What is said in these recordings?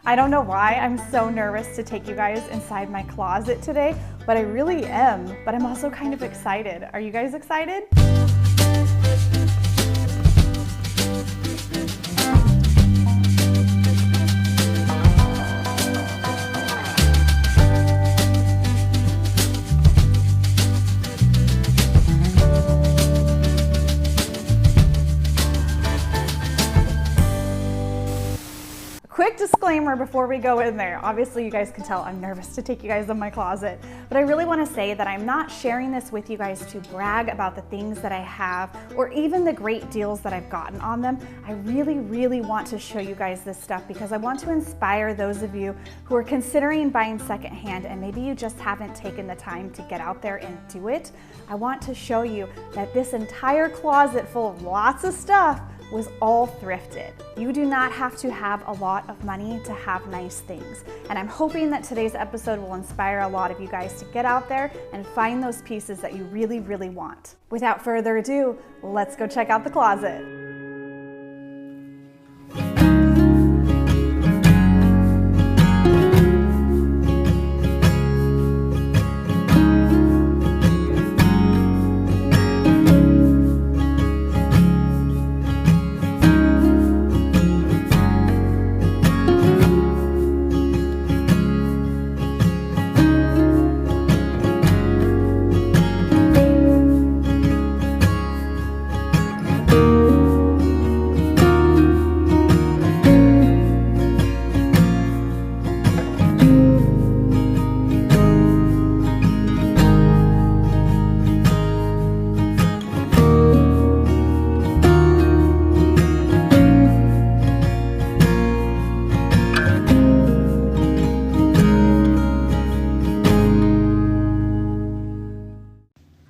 I don't know why I'm so nervous to take you guys inside my closet today, but I really am. But I'm also kind of excited. Are you guys excited? Quick disclaimer before we go in there. Obviously you guys can tell I'm nervous to take you guys in my closet, but I really want to say that I'm not sharing this with you guys to brag about the things that I have or even the great deals that I've gotten on them. I really want to show you guys this stuff because I want to inspire those of you who are considering buying secondhand and maybe you just haven't taken the time to get out there and do it. I want to show you that this entire closet full of lots of stuff was all thrifted. You do not have to have a lot of money to have nice things. And I'm hoping that today's episode will inspire a lot of you guys to get out there and find those pieces that you really want. Without further ado, let's go check out the closet.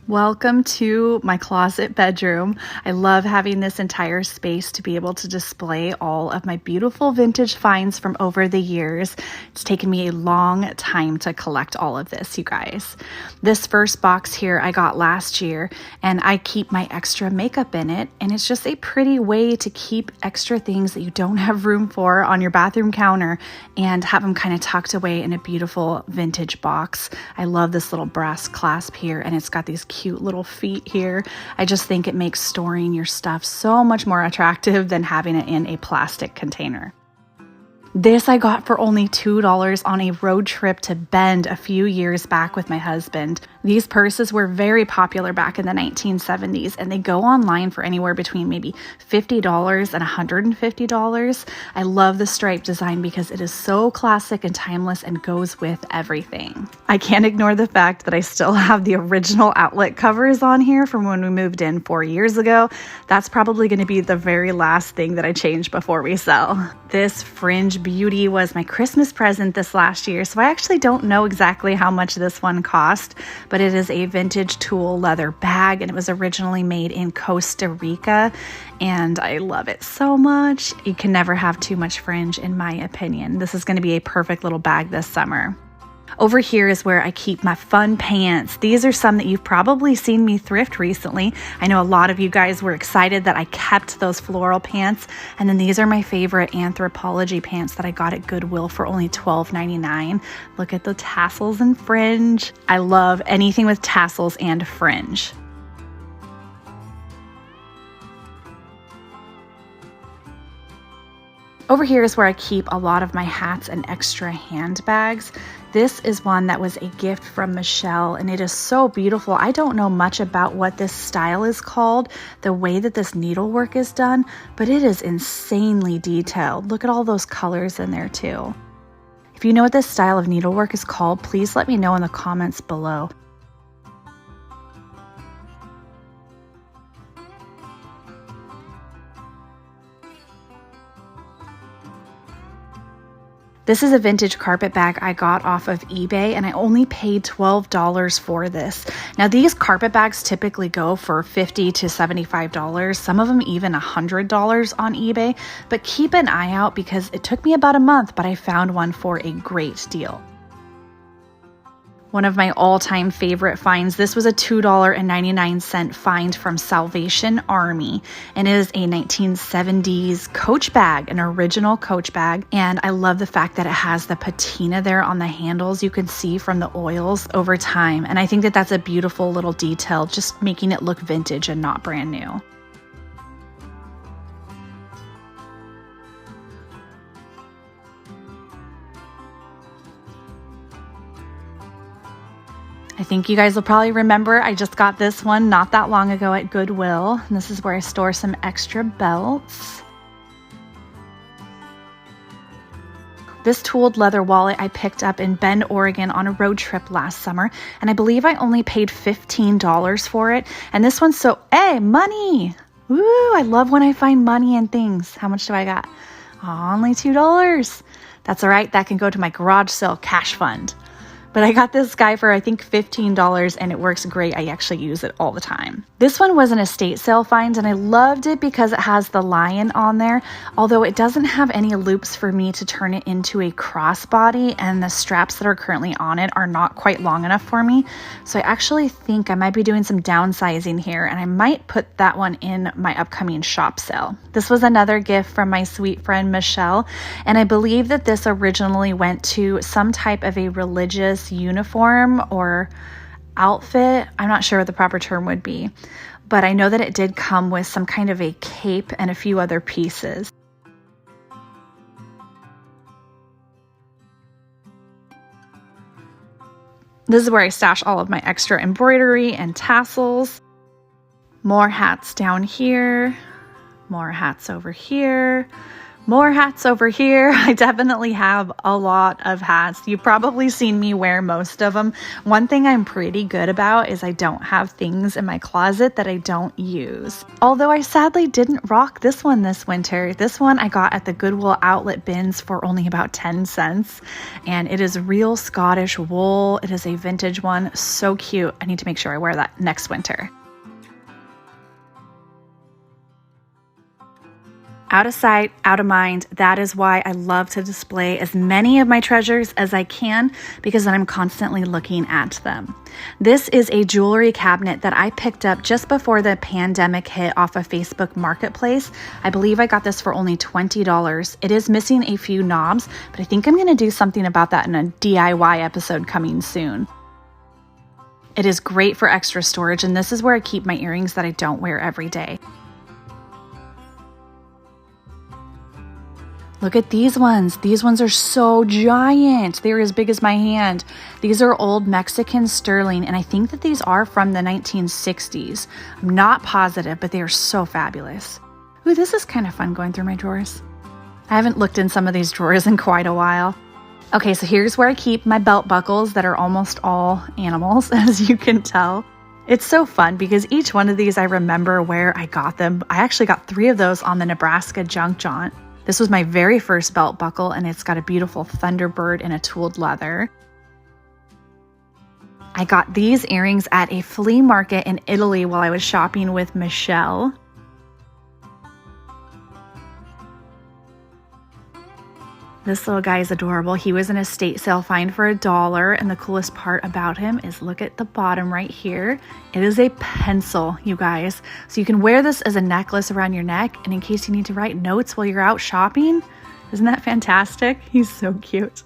Welcome to my closet bedroom. I love having this entire space to be able to display all of my beautiful vintage finds from over the years. It's taken me a long time to collect all of this, you guys. This first box here I got last year, and I keep my extra makeup in it, and it's just a pretty way to keep extra things that you don't have room for on your bathroom counter and have them kind of tucked away in a beautiful vintage box. I love this little brass clasp here, and it's got these cute little feet here. I just think it makes storing your stuff so much more attractive than having it in a plastic container. This I got for only $2 on a road trip to Bend a few years back with my husband. These purses were very popular back in the 1970s, and they go online for anywhere between maybe $50 and $150. I love the stripe design because it is so classic and timeless and goes with everything. I can't ignore the fact that I still have the original outlet covers on here from when we moved in 4 years ago. That's probably going to be the very last thing that I change before we sell. This fringe beauty was my Christmas present this last year, so I actually don't know exactly how much this one cost, but it is a vintage tulle leather bag, and it was originally made in Costa Rica, and I love it so much. You can never have too much fringe, in my opinion. This is going to be a perfect little bag this summer. Over here is where I keep my fun pants. These are some that you've probably seen me thrift recently. I know a lot of you guys were excited that I kept those floral pants. And then these are my favorite Anthropologie pants that I got at Goodwill for only $12.99. Look at the tassels and fringe. I love anything with tassels and fringe. Over here is where I keep a lot of my hats and extra handbags. This is one that was a gift from Michelle, and it is so beautiful. I don't know much about what this style is called, the way that this needlework is done, but it is insanely detailed. Look at all those colors in there too. If you know what this style of needlework is called, please let me know in the comments below. This is a vintage carpet bag I got off of eBay, and I only paid $12 for this. Now these carpet bags typically go for $50 to $75, some of them even $100 on eBay, but keep an eye out because it took me about a month, but I found one for a great deal. One of my all-time favorite finds. This was a $2.99 find from Salvation Army, and it is a 1970s Coach bag, an original Coach bag. And I love the fact that it has the patina there on the handles. You can see from the oils over time. And I think that that's a beautiful little detail, just making it look vintage and not brand new. I think you guys will probably remember I just got this one not that long ago at Goodwill. And this is where I store some extra belts. This tooled leather wallet I picked up in Bend, Oregon on a road trip last summer. And I believe I only paid $15 for it. And this one's money! Woo, I love when I find money in things. How much do I got? Only $2. That's all right, that can go to my garage sale cash fund. But I got this guy for I think $15 and it works great. I actually use it all the time. This one was an estate sale find and I loved it because it has the lion on there, although it doesn't have any loops for me to turn it into a crossbody, and the straps that are currently on it are not quite long enough for me. So I actually think I might be doing some downsizing here, and I might put that one in my upcoming shop sale. This was another gift from my sweet friend Michelle, and I believe that this originally went to some type of a religious uniform or outfit. I'm not sure what the proper term would be, but I know that it did come with some kind of a cape and a few other pieces. This is where I stash all of my extra embroidery and tassels. More hats down here, more hats over here. More hats over here. I definitely have a lot of hats. You've probably seen me wear most of them. One thing I'm pretty good about is I don't have things in my closet that I don't use. Although I sadly didn't rock this one this winter. This one I got at the Goodwill outlet bins for only about 10 cents. And it is real Scottish wool. It is a vintage one. So cute. I need to make sure I wear that next winter. Out of sight, out of mind. That is why I love to display as many of my treasures as I can, because then I'm constantly looking at them. This is a jewelry cabinet that I picked up just before the pandemic hit off of Facebook Marketplace. I believe I got this for only $20. It is missing a few knobs, but I think I'm going to do something about that in a DIY episode coming soon. It is great for extra storage, and this is where I keep my earrings that I don't wear every day. Look at these ones. These ones are so giant. They're as big as my hand. These are old Mexican sterling, and I think that these are from the 1960s. I'm not positive, but they are so fabulous. Ooh, this is kind of fun going through my drawers. I haven't looked in some of these drawers in quite a while. Okay, so here's where I keep my belt buckles that are almost all animals, as you can tell. It's so fun because each one of these I remember where I got them. I actually got 3 of those on the Nebraska junk jaunt. This was my very first belt buckle, and it's got a beautiful Thunderbird in a tooled leather. I got these earrings at a flea market in Italy while I was shopping with Michelle. This little guy is adorable. He was an estate sale find for $1, and the coolest part about him is look at the bottom right here. It is a pencil, you guys. So you can wear this as a necklace around your neck, and in case you need to write notes while you're out shopping. Isn't that fantastic? He's so cute.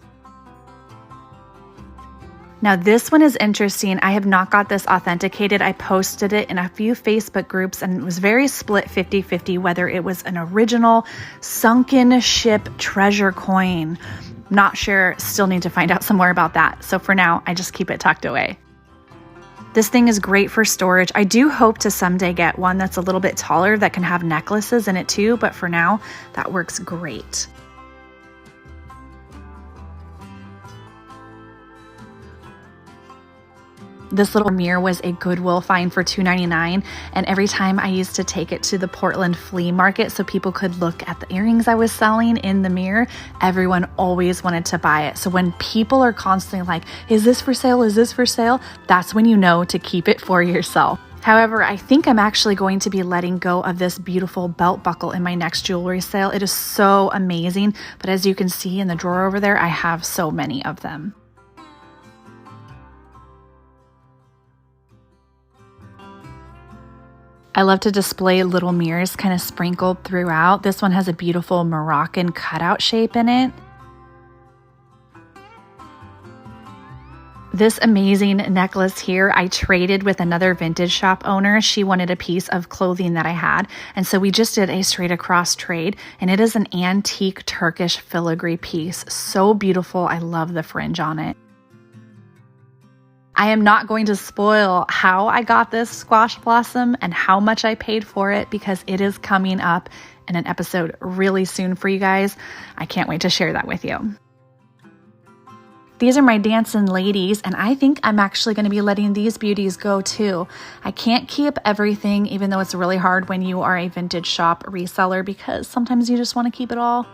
Now this one is interesting. I have not got this authenticated. I posted it in a few Facebook groups and it was very split 50-50 whether it was an original sunken ship treasure coin. Not sure, still need to find out some more about that. So for now, I just keep it tucked away. This thing is great for storage. I do hope to someday get one that's a little bit taller that can have necklaces in it too, but for now, that works great. This little mirror was a Goodwill find for $2.99, and every time I used to take it to the Portland flea market so people could look at the earrings I was selling in the mirror, everyone always wanted to buy it. So when people are constantly like, is this for sale? Is this for sale? That's when you know to keep it for yourself. However, I think I'm actually going to be letting go of this beautiful belt buckle in my next jewelry sale. It is so amazing, but as you can see in the drawer over there, I have so many of them. I love to display little mirrors kind of sprinkled throughout. This one has a beautiful Moroccan cutout shape in it. This amazing necklace here, I traded with another vintage shop owner. She wanted a piece of clothing that I had, and so we just did a straight across trade, and it is an antique Turkish filigree piece. So beautiful. I love the fringe on it. I am not going to spoil how I got this squash blossom and how much I paid for it because it is coming up in an episode really soon for you guys. I can't wait to share that with you. These are my dancing ladies, and I think I'm actually going to be letting these beauties go too. I can't keep everything, even though it's really hard when you are a vintage shop reseller because sometimes you just want to keep it all.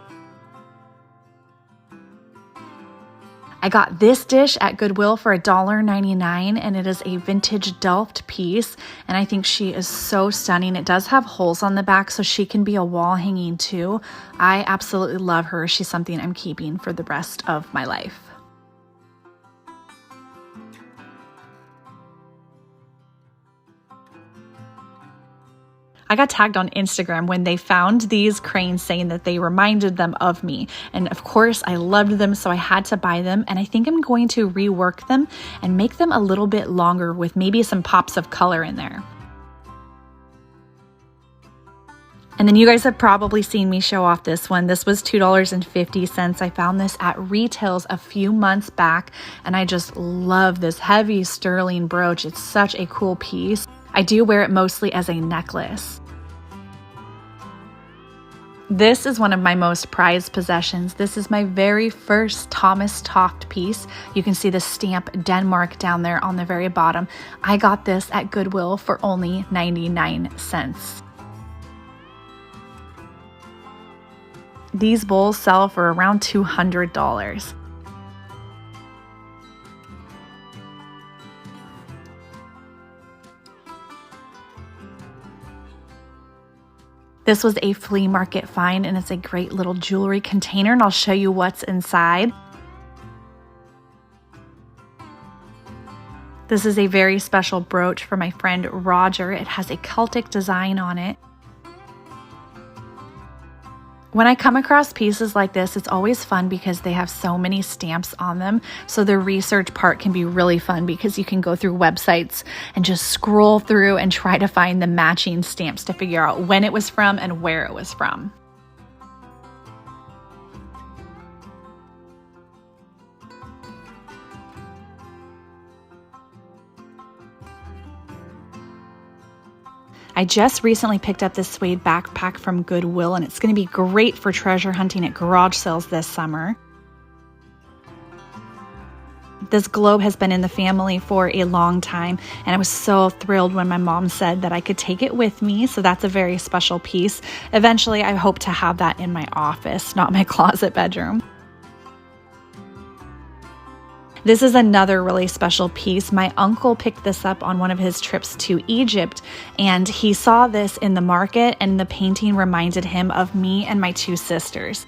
I got this dish at Goodwill for $1.99, and it is a vintage Delft piece, and I think she is so stunning. It does have holes on the back, so she can be a wall hanging too. I absolutely love her. She's something I'm keeping for the rest of my life. I got tagged on Instagram when they found these cranes saying that they reminded them of me. And of course, I loved them, so I had to buy them. And I think I'm going to rework them and make them a little bit longer with maybe some pops of color in there. And then you guys have probably seen me show off this one. This was $2.50. I found this at retails a few months back, and I just love this heavy sterling brooch. It's such a cool piece. I do wear it mostly as a necklace. This is one of my most prized possessions. This is my very first Thomas Toft piece. You can see the stamp Denmark down there on the very bottom. I got this at Goodwill for only 99 cents. These bowls sell for around $200. This was a flea market find, and it's a great little jewelry container, and I'll show you what's inside. This is a very special brooch for my friend Roger. It has a Celtic design on it. When I come across pieces like this, it's always fun because they have so many stamps on them. So the research part can be really fun because you can go through websites and just scroll through and try to find the matching stamps to figure out when it was from and where it was from. I just recently picked up this suede backpack from Goodwill, and it's going to be great for treasure hunting at garage sales this summer. This globe has been in the family for a long time, and I was so thrilled when my mom said that I could take it with me, so that's a very special piece. Eventually, I hope to have that in my office, not my closet bedroom. This is another really special piece. My uncle picked this up on one of his trips to Egypt, and he saw this in the market, and the painting reminded him of me and my two sisters.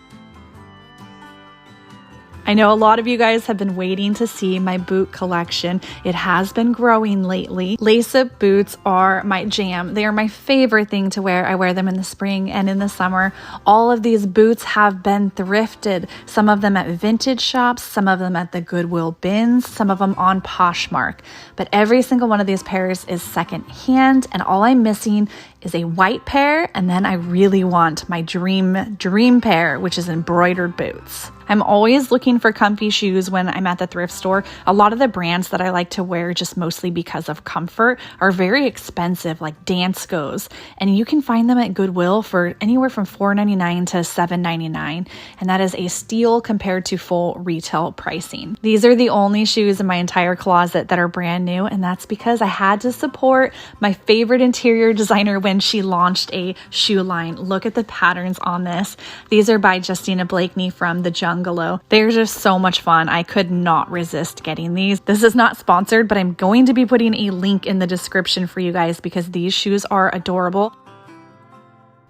I know a lot of you guys have been waiting to see my boot collection. It has been growing lately. Lace-up boots are my jam. They are my favorite thing to wear. I wear them in the spring and in the summer. All of these boots have been thrifted. Some of them at vintage shops, some of them at the Goodwill bins, some of them on Poshmark. But every single one of these pairs is secondhand, and all I'm missing is a white pair, and then I really want my dream pair, which is embroidered boots. I'm always looking for comfy shoes when I'm at the thrift store. A lot of the brands that I like to wear just mostly because of comfort are very expensive, like Danskos, and you can find them at Goodwill for anywhere from $4.99 to $7.99, and that is a steal compared to full retail pricing. These are the only shoes in my entire closet that are brand new, and that's because I had to support my favorite interior designer when she launched a shoe line. Look at the patterns on this. These are by Justina Blakeney from the Jungalow. They're just so much fun. I could not resist getting these. This is not sponsored, but I'm going to be putting a link in the description for you guys because these shoes are adorable.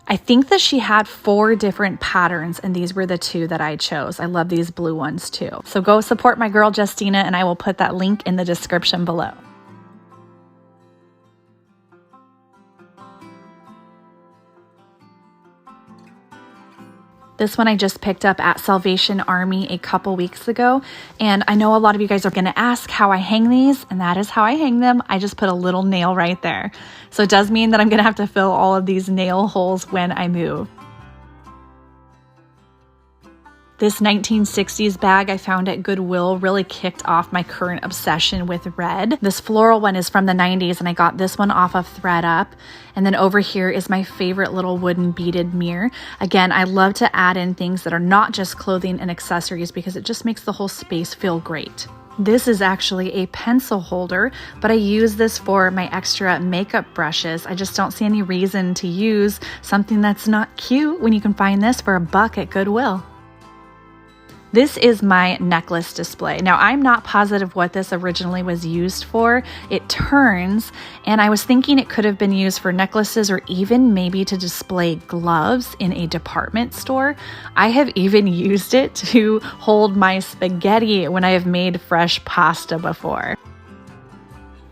I think that she had 4 different patterns, and these were the 2 that I chose. I love these blue ones too. So go support my girl Justina, and I will put that link in the description below. This one I just picked up at Salvation Army a couple weeks ago, and I know a lot of you guys are going to ask how I hang these, and that is how I hang them. I just put a little nail right there. So it does mean that I'm going to have to fill all of these nail holes when I move. This 1960s bag I found at Goodwill really kicked off my current obsession with red. This floral one is from the 90s, and I got this one off of ThredUp. And then over here is my favorite little wooden beaded mirror. Again, I love to add in things that are not just clothing and accessories because it just makes the whole space feel great. This is actually a pencil holder, but I use this for my extra makeup brushes. I just don't see any reason to use something that's not cute when you can find this for $1 at Goodwill. This is my necklace display. Now, I'm not positive what this originally was used for. It turns, and I was thinking it could have been used for necklaces or even maybe to display gloves in a department store. I have even used it to hold my spaghetti when I have made fresh pasta before.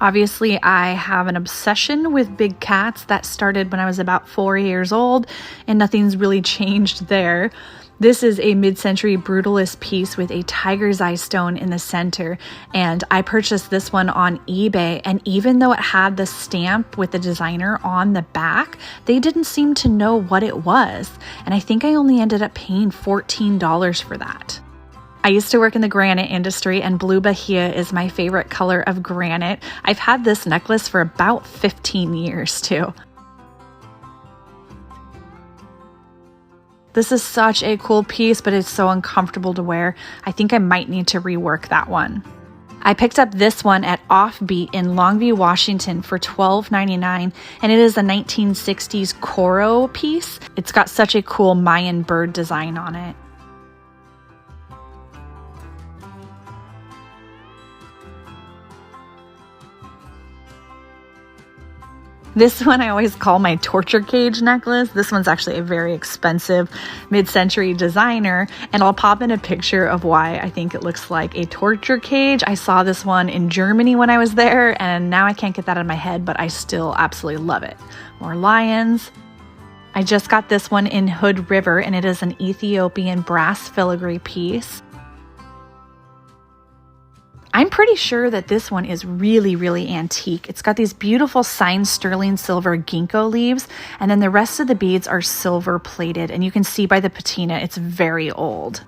Obviously, I have an obsession with big cats that started when I was about 4 years old, and nothing's really changed there. This is a mid-century brutalist piece with a tiger's eye stone in the center, and I purchased this one on eBay, and even though it had the stamp with the designer on the back, they didn't seem to know what it was, and I think I only ended up paying $14 for that. I used to work in the granite industry, and blue bahia is my favorite color of granite. I've had this necklace for about 15 years too. This is such a cool piece, but it's so uncomfortable to wear. I think I might need to rework that one. I picked up this one at Offbeat in Longview, Washington for $12.99, and it is a 1960s Coro piece. It's got such a cool Mayan bird design on it. This one I always call my torture cage necklace. This one's actually a very expensive mid-century designer, and I'll pop in a picture of why I think it looks like a torture cage. I saw this one in Germany when I was there, and now I can't get that out of my head, but I still absolutely love it. More lions. I just got this one in Hood River, and it is an Ethiopian brass filigree piece. I'm pretty sure that this one is really, really antique. It's got these beautiful signed sterling silver ginkgo leaves, and then the rest of the beads are silver plated, and you can see by the patina it's very old.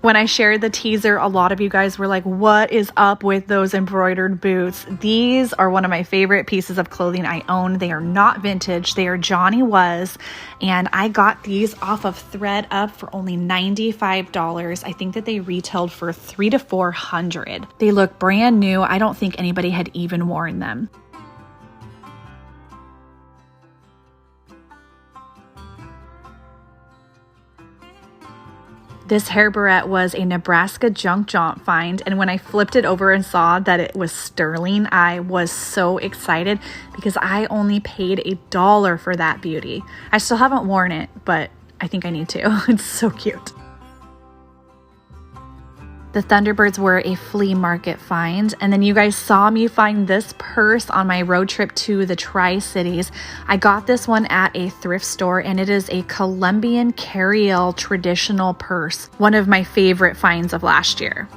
When I shared the teaser, a lot of you guys were like, what is up with those embroidered boots? These are one of my favorite pieces of clothing I own. They are not vintage. They are Johnny Was, and I got these off of ThredUp for only $95. I think that they retailed for $300 to $400. They look brand new. I don't think anybody had even worn them. This hair barrette was a Nebraska junk jaunt find, and when I flipped it over and saw that it was sterling, I was so excited because I only paid $1 for that beauty. I still haven't worn it, but I think I need to. It's so cute. The Thunderbirds were a flea market find, and then you guys saw me find this purse on my road trip to the Tri-Cities. I got this one at a thrift store, and it is a Colombian carryall traditional purse, one of my favorite finds of last year.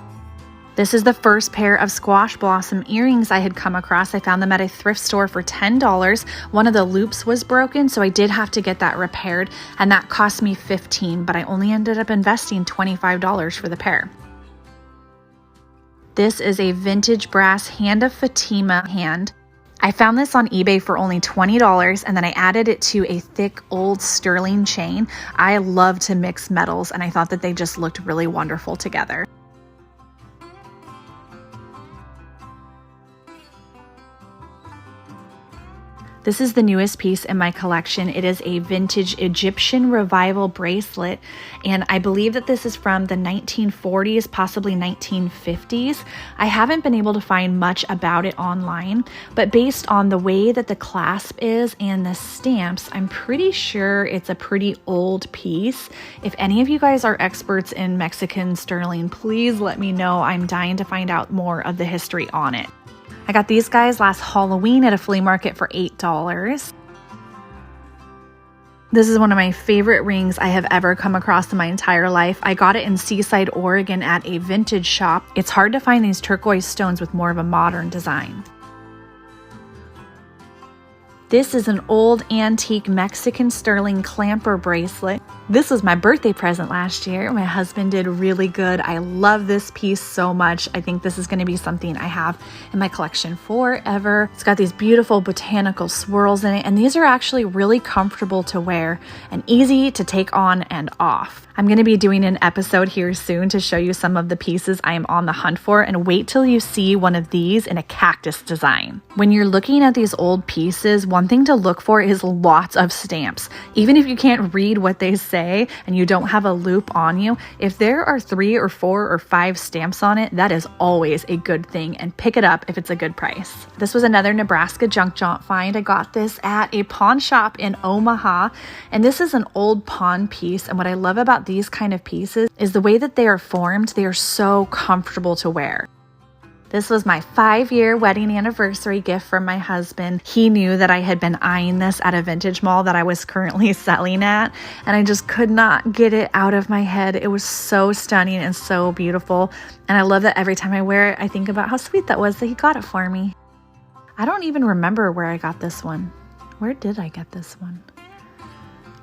This is the first pair of squash blossom earrings I had come across. I found them at a thrift store for $10. One of the loops was broken, so I did have to get that repaired, and that cost me $15, but I only ended up investing $25 for the pair. This is a vintage brass Hand of Fatima hand. I found this on eBay for only $20, and then I added it to a thick old sterling chain. I love to mix metals, and I thought that they just looked really wonderful together. This is the newest piece in my collection. It is a vintage Egyptian revival bracelet, and I believe that this is from the 1940s, possibly 1950s. I haven't been able to find much about it online, but based on the way that the clasp is and the stamps, I'm pretty sure it's a pretty old piece. If any of you guys are experts in Mexican sterling, please let me know. I'm dying to find out more of the history on it. I got these guys last Halloween at a flea market for $8. This is one of my favorite rings I have ever come across in my entire life. I got it in Seaside, Oregon at a vintage shop. It's hard to find these turquoise stones with more of a modern design. This is an old antique Mexican sterling clamper bracelet. This was my birthday present last year. My husband did really good. I love this piece so much. I think this is going to be something I have in my collection forever. It's got these beautiful botanical swirls in it, and these are actually really comfortable to wear and easy to take on and off. I'm going to be doing an episode here soon to show you some of the pieces I am on the hunt for, and wait till you see one of these in a cactus design. When you're looking at these old pieces, one thing to look for is lots of stamps. Even if you can't read what they say and you don't have a loop on you, if there are 3 or 4 or 5 stamps on it, that is always a good thing, and pick it up if it's a good price. This was another Nebraska junk jaunt find. I got this at a pawn shop in Omaha, and this is an old pawn piece, and what I love about these kind of pieces is the way that they are formed. They are so comfortable to wear. This was my 5-year wedding anniversary gift from my husband. He knew that I had been eyeing this at a vintage mall that I was currently selling at, and I just could not get it out of my head. It was so stunning and so beautiful, and I love that every time I wear it, I think about how sweet that was that he got it for me. I don't even remember where I got this one. Where did I get this one?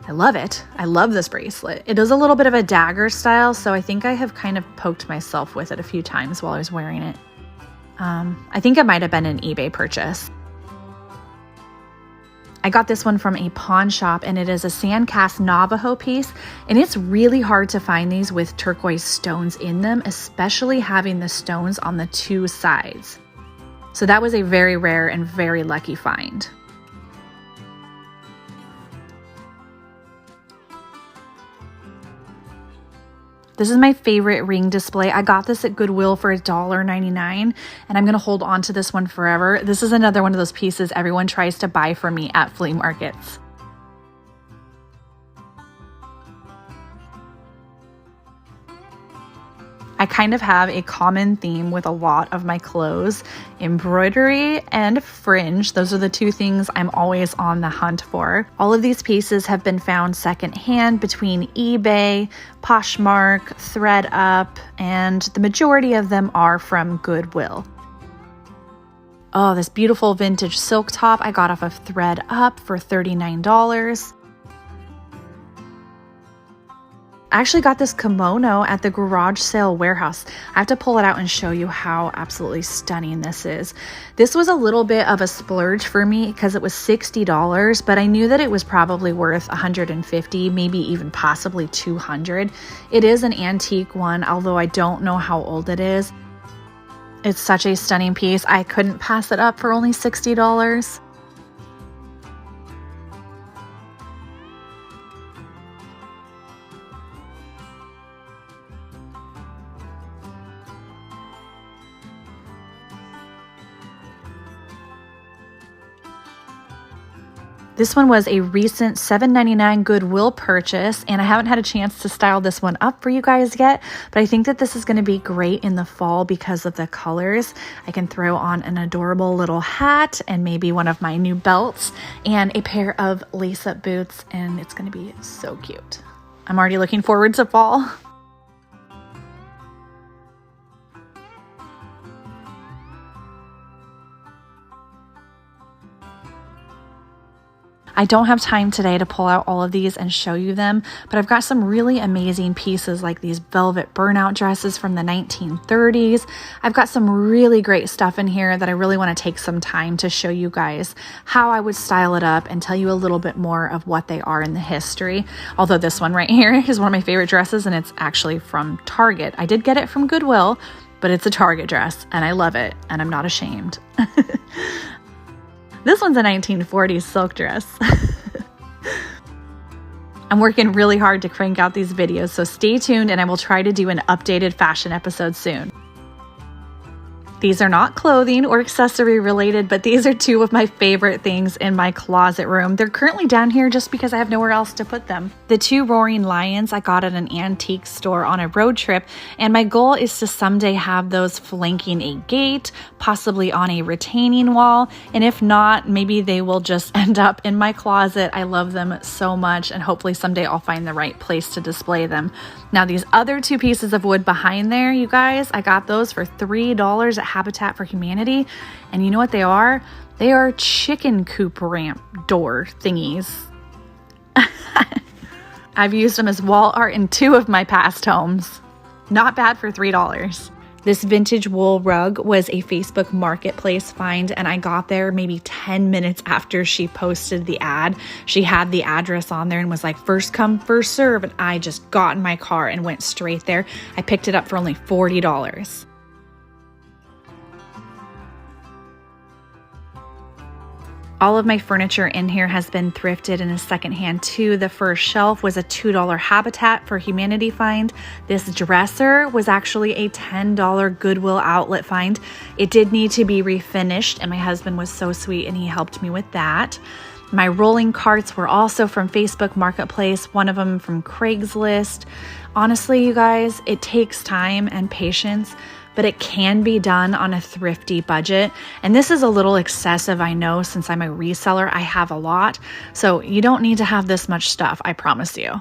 I love it. I love this bracelet. It is a little bit of a dagger style, so I think I have kind of poked myself with it a few times while I was wearing it. I think it might have been an eBay purchase. I got this one from a pawn shop, and it is a sand cast Navajo piece, and it's really hard to find these with turquoise stones in them, especially having the stones on the 2 sides. So that was a very rare and very lucky find. This is my favorite ring display. I got this at Goodwill for $1.99, and I'm going to hold on to this one forever. This is another one of those pieces everyone tries to buy from me at flea markets. I kind of have a common theme with a lot of my clothes: embroidery and fringe. Those are the 2 things I'm always on the hunt for. All of these pieces have been found secondhand between eBay, Poshmark, ThredUp, and the majority of them are from Goodwill. Oh, this beautiful vintage silk top I got off of ThredUp for $39. I actually got this kimono at the garage sale warehouse. I have to pull it out and show you how absolutely stunning this is. This was a little bit of a splurge for me because it was $60, but I knew that it was probably worth $150, maybe even possibly $200. It is an antique one, although I don't know how old it is. It's such a stunning piece. I couldn't pass it up for only $60. This one was a recent $7.99 Goodwill purchase, and I haven't had a chance to style this one up for you guys yet, but I think that this is going to be great in the fall because of the colors. I can throw on an adorable little hat and maybe one of my new belts and a pair of lace-up boots, and it's going to be so cute. I'm already looking forward to fall. I don't have time today to pull out all of these and show you them, but I've got some really amazing pieces like these velvet burnout dresses from the 1930s. I've got some really great stuff in here that I really want to take some time to show you guys how I would style it up and tell you a little bit more of what they are in the history. Although this one right here is one of my favorite dresses, and it's actually from Target. I did get it from Goodwill, but it's a Target dress and I love it and I'm not ashamed. This one's a 1940s silk dress. I'm working really hard to crank out these videos, so stay tuned and I will try to do an updated fashion episode soon. These are not clothing or accessory related, but these are two of my favorite things in my closet room. They're currently down here just because I have nowhere else to put them. The two roaring lions I got at an antique store on a road trip, and my goal is to someday have those flanking a gate, possibly on a retaining wall, and if not, maybe they will just end up in my closet. I love them so much, and hopefully someday I'll find the right place to display them. Now these other two pieces of wood behind there, you guys, I got those for $3 at Habitat for Humanity, and you know what they are? They are chicken coop ramp door thingies. I've used them as wall art in two of my past homes. Not bad for $3. This vintage wool rug was a Facebook marketplace find, and I got there maybe 10 minutes after she posted the ad. She had the address on there and was like, first come, first serve, and I just got in my car and went straight there. I picked it up for only $40. All of my furniture in here has been thrifted and is secondhand too. The first shelf was a $2 Habitat for Humanity find. This dresser was actually a $10 Goodwill outlet find. It did need to be refinished, and my husband was so sweet and he helped me with that. My rolling carts were also from Facebook Marketplace, one of them from Craigslist. Honestly, you guys, it takes time and patience, but it can be done on a thrifty budget. And this is a little excessive, I know, since I'm a reseller. I have a lot, so you don't need to have this much stuff, I promise you.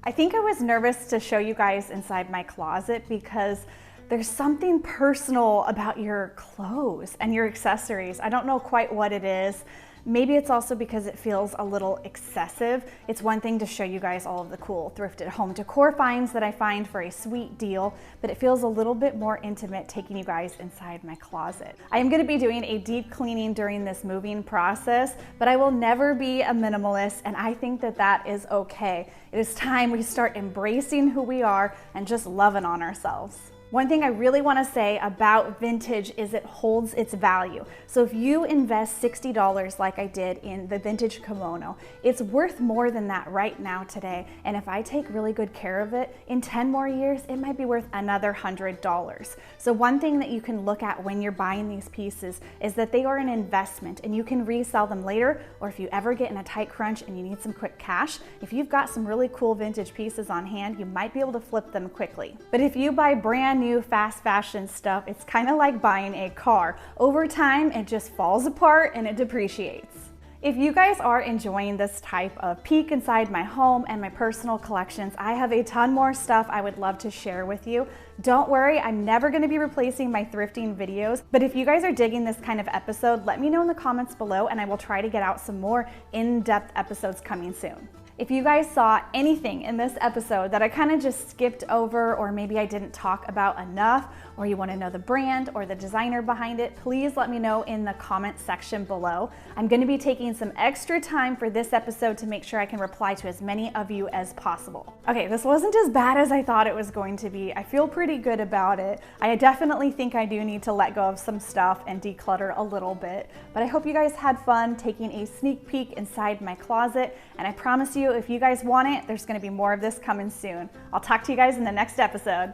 I think I was nervous to show you guys inside my closet because there's something personal about your clothes and your accessories. I don't know quite what it is. Maybe it's also because it feels a little excessive. It's one thing to show you guys all of the cool thrifted home decor finds that I find for a sweet deal, but it feels a little bit more intimate taking you guys inside my closet. I am gonna be doing a deep cleaning during this moving process, but I will never be a minimalist, and I think that that is okay. It is time we start embracing who we are and just loving on ourselves. One thing I really want to say about vintage is it holds its value. So if you invest $60 like I did in the vintage kimono, it's worth more than that right now today. And if I take really good care of it, in 10 more years, it might be worth another $100. So one thing that you can look at when you're buying these pieces is that they are an investment and you can resell them later, or if you ever get in a tight crunch and you need some quick cash, if you've got some really cool vintage pieces on hand, you might be able to flip them quickly. But if you buy brand new fast fashion stuff, it's kind of like buying a car. Over time, it just falls apart and it depreciates. If you guys are enjoying this type of peek inside my home and my personal collections, I have a ton more stuff I would love to share with you. Don't worry, I'm never going to be replacing my thrifting videos, but if you guys are digging this kind of episode, let me know in the comments below and I will try to get out some more in-depth episodes coming soon. If you guys saw anything in this episode that I kind of just skipped over, or maybe I didn't talk about enough, or you want to know the brand or the designer behind it, please let me know in the comment section below. I'm going to be taking some extra time for this episode to make sure I can reply to as many of you as possible. Okay, this wasn't as bad as I thought it was going to be. I feel pretty good about it. I definitely think I do need to let go of some stuff and declutter a little bit, but I hope you guys had fun taking a sneak peek inside my closet, and I promise you, if you guys want it, there's going to be more of this coming soon. I'll talk to you guys in the next episode.